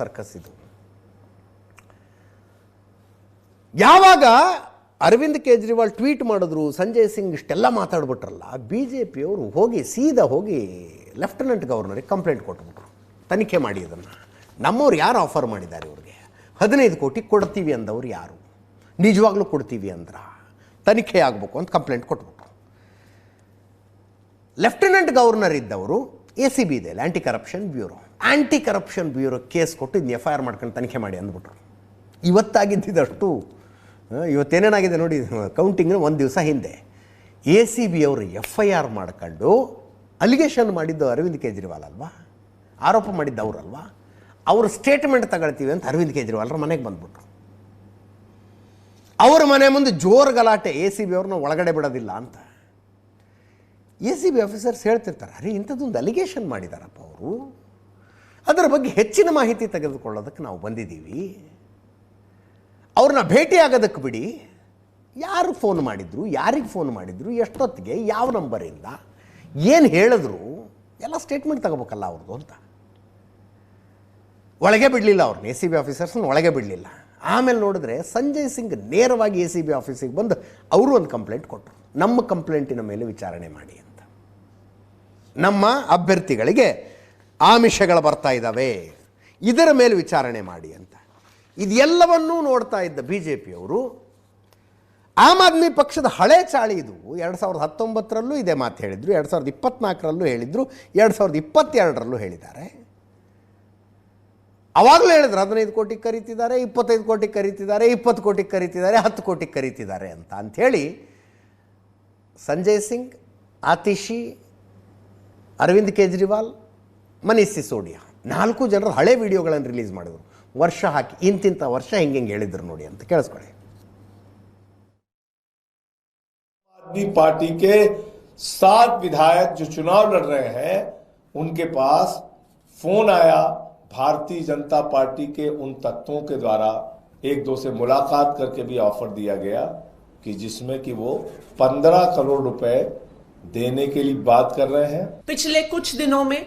Circus ಇದು. ಯಾವಾಗ Arvind Kejriwal tweet ಮಾಡಿದ್ರು, ಸಂಜಯ್ ಸಿಂಗ್ ಇಷ್ಟೆಲ್ಲ ಮಾತಾಡ್ಬಿಟ್ರಲ್ಲ, BJPಯವರು ಸೀದಾ ಹೋಗಿ ಲೆಫ್ಟಿನೆಂಟ್ ಗವರ್ನರಿಗೆ ಕಂಪ್ಲೇಂಟ್ ಕೊಟ್ಬಿಟ್ರು, ತನಿಖೆ ಮಾಡಿ ಅದನ್ನು. ನಮ್ಮವ್ರು ಯಾರು ಆಫರ್ ಮಾಡಿದ್ದಾರೆ ಇವ್ರಿಗೆ? 15 ಕೋಟಿ ಕೊಡ್ತೀವಿ ಅಂದವ್ರು ಯಾರು? ನಿಜವಾಗ್ಲೂ ಕೊಡ್ತೀವಿ ಅಂದ್ರ? ತನಿಖೆ ಆಗಬೇಕು ಅಂತ ಕಂಪ್ಲೇಂಟ್ ಕೊಟ್ಬಿಟ್ರು. ಲೆಫ್ಟಿನೆಂಟ್ ಗವರ್ನರ್ ಇದ್ದವರು ACB ಇದೆ, ಆ್ಯಂಟಿ ಕರಪ್ಷನ್ ಬ್ಯೂರೋ ಕೇಸ್ ಕೊಟ್ಟು ಇದನ್ನ FIR ಮಾಡ್ಕೊಂಡು ತನಿಖೆ ಮಾಡಿ ಅಂದ್ಬಿಟ್ರು. ಇವತ್ತಾಗಿದ್ದಷ್ಟು ಇವತ್ತೇನೇನಾಗಿದೆ ನೋಡಿ, ಕೌಂಟಿಂಗ್ನ ಒಂದು ದಿವಸ ಹಿಂದೆ ACB ಅವರು FIR ಮಾಡ್ಕೊಂಡು ಅಲಿಗೇಷನ್ ಮಾಡಿದ್ದು ಅರವಿಂದ್ ಕೇಜ್ರಿವಾಲ್ ಅಲ್ವಾ, ಆರೋಪ ಮಾಡಿದ್ದು ಅವರಲ್ವಾ, ಅವರು ಸ್ಟೇಟ್ಮೆಂಟ್ ತಗೊಳ್ತೀವಿ ಅಂತ ಅರವಿಂದ್ ಕೇಜ್ರಿವಾಲ್ರ ಮನೆಗೆ ಬಂದ್ಬಿಟ್ರು. ಅವ್ರ ಮನೆ ಮುಂದೆ ಜೋರು ಗಲಾಟೆ, ACB ಅವ್ರನ್ನ ಒಳಗಡೆ ಬಿಡೋದಿಲ್ಲ ಅಂತ. ACB ಆಫೀಸರ್ಸ್ ಹೇಳ್ತಿರ್ತಾರೆ, ಅರೆ ಇಂಥದ್ದೊಂದು ಅಲಿಗೇಷನ್ ಮಾಡಿದಾರಪ್ಪ ಅವರು, ಅದರ ಬಗ್ಗೆ ಹೆಚ್ಚಿನ ಮಾಹಿತಿ ತೆಗೆದುಕೊಳ್ಳೋದಕ್ಕೆ ನಾವು ಬಂದಿದ್ದೀವಿ, ಅವ್ರನ್ನ ಭೇಟಿ ಆಗೋದಕ್ಕೆ ಬಿಡಿ, ಯಾರು ಫೋನ್ ಮಾಡಿದ್ರು, ಯಾರಿಗೆ ಫೋನ್ ಮಾಡಿದ್ರು, ಎಷ್ಟೊತ್ತಿಗೆ, ಯಾವ ನಂಬರಿಂದ, ಏನು ಹೇಳಿದ್ರು, ಎಲ್ಲ ಸ್ಟೇಟ್ಮೆಂಟ್ ತಗೋಬೇಕಲ್ಲ ಅವ್ರದ್ದು ಅಂತ. ಒಳಗೆ ಬಿಡಲಿಲ್ಲ ಅವ್ರನ್ನ, ACB ಆಫೀಸರ್ಸ್ನ ಒಳಗೆ ಬಿಡಲಿಲ್ಲ. ಆಮೇಲೆ ನೋಡಿದ್ರೆ ಸಂಜಯ್ ಸಿಂಗ್ ನೇರವಾಗಿ ACB ಆಫೀಸಿಗೆ ಬಂದು ಅವರು ಒಂದು ಕಂಪ್ಲೇಂಟ್ ಕೊಟ್ಟರು, ನಮ್ಮ ಕಂಪ್ಲೇಂಟಿನ ಮೇಲೆ ವಿಚಾರಣೆ ಮಾಡಿ ಅಂತ. ನಮ್ಮ ಅಭ್ಯರ್ಥಿಗಳಿಗೆ ಆಮಿಷಗಳು ಬರ್ತಾ ಇದ್ದಾವೆ, ಇದರ ಮೇಲೆ ವಿಚಾರಣೆ ಮಾಡಿ ಅಂತ. ಇದೆಲ್ಲವನ್ನೂ ನೋಡ್ತಾ ಇದ್ದ BJPಯವರು, ಆಮ್ ಆದ್ಮಿ ಪಕ್ಷದ ಹಳೆ ಚಾಳಿ ಇದು, 2019ರಲ್ಲೂ ಇದೇ ಮಾತು ಹೇಳಿದರು, 2024ರಲ್ಲೂ ಹೇಳಿದರು, 2022ರಲ್ಲೂ ಹೇಳಿದ್ದಾರೆ. ಅವಾಗಲೂ ಹೇಳಿದ್ರು 15 ಕೋಟಿಗೆ ಕರೀತಿದ್ದಾರೆ, 25 ಕೋಟಿಗೆ ಕರೀತಿದ್ದಾರೆ, 20 ಕೋಟಿಗೆ ಕರೀತಿದ್ದಾರೆ, 10 ಕೋಟಿಗೆ ಕರೀತಿದ್ದಾರೆ ಅಂತ ಅಂಥೇಳಿ ಸಂಜಯ್ ಸಿಂಗ್, ಆತಿಶಿ, ಅರವಿಂದ್ ಕೇಜ್ರಿವಾಲ್, ಮನೀಶ್ ಸಿಸೋಡಿಯಾ 4 ಜನರ ಹಳೆ ವಿಡಿಯೋಗಳನ್ನು ರಿಲೀಸ್ ಮಾಡಿದರು, ವರ್ಷ ಹಾಕಿ ಇಂತಿಂಥ ವರ್ಷ ಹಿಂಗೆ ಹೇಳಿದ್ರು ನೋಡಿ ಅಂತ ಕೇಳಿಸ್ಕೊಳ್ಳಿ. आदमी पार्टी के 7 विधायक जो चुनाव लड़ रहे हैं, उनके पास फोन आया भारतीय जनता पार्टी के उन तत्वों के द्वारा, एक दो से मुलाकात करके भी ऑफर दिया गया कि जिसमें कि वो 15 करोड़ रुपए देने के लिए बात कर रहे हैं. पिछले कुछ दिनों में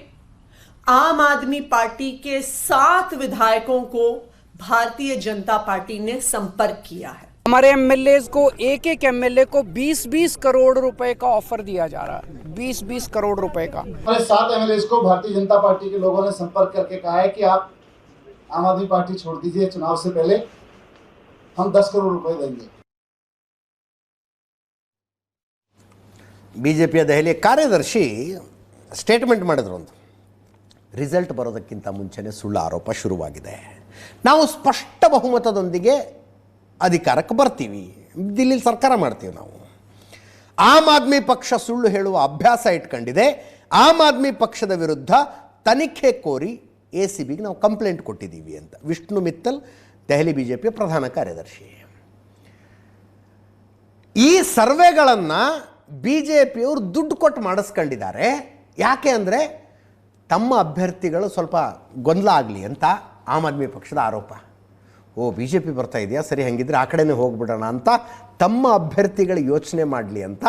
आम आदमी पार्टी के 7 विधायकों को भारतीय जनता पार्टी ने संपर्क किया है. हमारे MLA को एक MLA को 20-20 करोड़ रुपए का ऑफर दिया जा रहा है, 20-20 करोड़ रुपए का. हमारे 7 MLA को भारतीय जनता पार्टी के लोगों ने संपर्क करके कहा है कि आप आम आदमी पार्टी छोड़ दीजिए, चुनाव से पहले हम 10 करोड़ रुपए देंगे. BJPಯ ದೆಹಲಿಯ ಕಾರ್ಯದರ್ಶಿ ಸ್ಟೇಟ್ಮೆಂಟ್ ಮಾಡಿದ್ರು, ಒಂದು ರಿಸಲ್ಟ್ ಬರೋದಕ್ಕಿಂತ ಮುಂಚೆನೇ ಸುಳ್ಳು ಆರೋಪ ಶುರುವಾಗಿದೆ, ನಾವು ಸ್ಪಷ್ಟ ಬಹುಮತದೊಂದಿಗೆ ಅಧಿಕಾರಕ್ಕೆ ಬರ್ತೀವಿ, ದಿಲ್ಲಿಲಿ ಸರ್ಕಾರ ಮಾಡ್ತೀವಿ ನಾವು. ಆಮ್ ಆದ್ಮಿ ಪಕ್ಷ ಸುಳ್ಳು ಹೇಳುವ ಅಭ್ಯಾಸ ಇಟ್ಕೊಂಡಿದೆ, ಆಮ್ ಆದ್ಮಿ ಪಕ್ಷದ ವಿರುದ್ಧ ತನಿಖೆ ಕೋರಿ ACBಗೆ ನಾವು ಕಂಪ್ಲೇಂಟ್ ಕೊಟ್ಟಿದ್ದೀವಿ ಅಂತ ವಿಷ್ಣು ಮಿತ್ತಲ್, ದೆಹಲಿ BJPಯ ಪ್ರಧಾನ ಕಾರ್ಯದರ್ಶಿ. ಈ ಸರ್ವೆಗಳನ್ನು BJPಯವರು ದುಡ್ಡು ಕೊಟ್ಟು ಮಾಡಿಸ್ಕೊಂಡಿದ್ದಾರೆ. ಯಾಕೆ ಅಂದರೆ ತಮ್ಮ ಅಭ್ಯರ್ಥಿಗಳು ಸ್ವಲ್ಪ ಗೊಂದಲ ಆಗಲಿ ಅಂತ ಆಮ್ ಆದ್ಮಿ ಪಕ್ಷದ ಆರೋಪ. BJP ಬರ್ತಾ ಇದೆಯಾ, ಸರಿ, ಹಂಗಿದ್ರೆ ಆ ಕಡೆನೇ ಹೋಗ್ಬಿಡೋಣ ಅಂತ ತಮ್ಮ ಅಭ್ಯರ್ಥಿಗಳು ಯೋಚನೆ ಮಾಡಲಿ ಅಂತ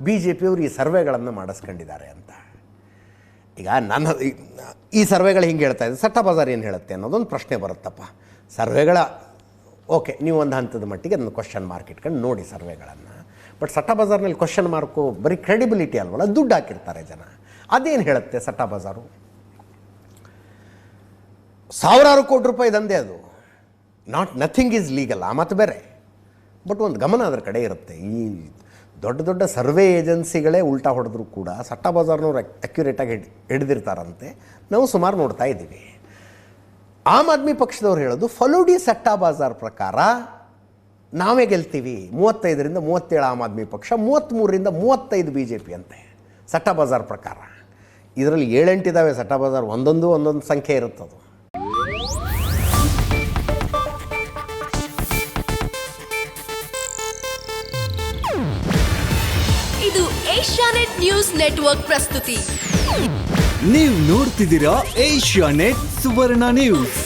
BJPಯವರು ಈ ಸರ್ವೆಗಳನ್ನು ಮಾಡಿಸ್ಕೊಂಡಿದ್ದಾರೆ ಅಂತ. ಈಗ ಈ ಸರ್ವೆಗಳು ಹಿಂಗೆ ಹೇಳ್ತಾ ಇದೆ, ಸಟ್ಟ ಬಜಾರ್ ಏನು ಹೇಳುತ್ತೆ ಅನ್ನೋದೊಂದು ಪ್ರಶ್ನೆ ಬರುತ್ತಪ್ಪ. ಸರ್ವೆಗಳ ಓಕೆ, ನೀವು ಒಂದು ಹಂತದ ಮಟ್ಟಿಗೆ ಅದನ್ನು ಕ್ವಶನ್ ಮಾರ್ಕ್ ಇಟ್ಕೊಂಡು ನೋಡಿ ಸರ್ವೆಗಳನ್ನು. ಬಟ್ ಸಟ್ಟ ಬಜಾರ್ನಲ್ಲಿ ಕ್ವಶನ್ ಮಾರ್ಕು ಬರೀ ಕ್ರೆಡಿಬಿಲಿಟಿ ಅಲ್ವಲ್ಲ, ದುಡ್ಡು ಹಾಕಿರ್ತಾರೆ ಜನ. ಅದೇನು ಹೇಳುತ್ತೆ ಸಟ್ಟ ಬಜಾರು? ಸಾವಿರಾರು ಕೋಟಿ ರೂಪಾಯಿ ದಂಧೆ ಅದು. ನಥಿಂಗ್ ಈಸ್ ಲೀಗಲ್, ಆ ಮಾತು ಬೇರೆ. ಬಟ್ ಒಂದು ಗಮನ ಅದರ ಕಡೆ ಇರುತ್ತೆ. ಈ ದೊಡ್ಡ ದೊಡ್ಡ ಸರ್ವೆ ಏಜೆನ್ಸಿಗಳೇ ಉಲ್ಟಾ ಹೊಡೆದ್ರು ಕೂಡ ಸಟ್ಟ ಬಜಾರ್ನವ್ರು ಅಕ್ಯುರೇಟಾಗಿ ಹಿಡಿದಿರ್ತಾರಂತೆ. ನಾವು ಸುಮಾರು ನೋಡ್ತಾ ಇದ್ದೀವಿ. ಆಮ್ ಆದ್ಮಿ ಪಕ್ಷದವ್ರು ಹೇಳೋದು ಫಲೂಡಿ ಸಟ್ಟಾ ಬಜಾರ್ ಪ್ರಕಾರ ನಾವೇ ಗೆಲ್ತೀವಿ, 35ರಿಂದ 37 ಆಮ್ ಆದ್ಮಿ ಪಕ್ಷ, 33ರಿಂದ 35 BJP ಅಂತೆ ಸಟ್ಟಾ ಬಜಾರ್ ಪ್ರಕಾರ. ಇದರಲ್ಲಿ 7-8 ಇದ್ದಾವೆ ಸಟ್ಟಾ ಬಜಾರ್, ಒಂದೊಂದು ಸಂಖ್ಯೆ ಇರುತ್ತದು. ಇದು ಏಷ್ಯಾನೆಟ್ ನ್ಯೂಸ್ ನೆಟ್ವರ್ಕ್ ಪ್ರಸ್ತುತಿ. ನೀವು ನೋಡ್ತಿದ್ದೀರಾ ಏಷ್ಯಾನೆಟ್ ಸುವರ್ಣ ನ್ಯೂಸ್.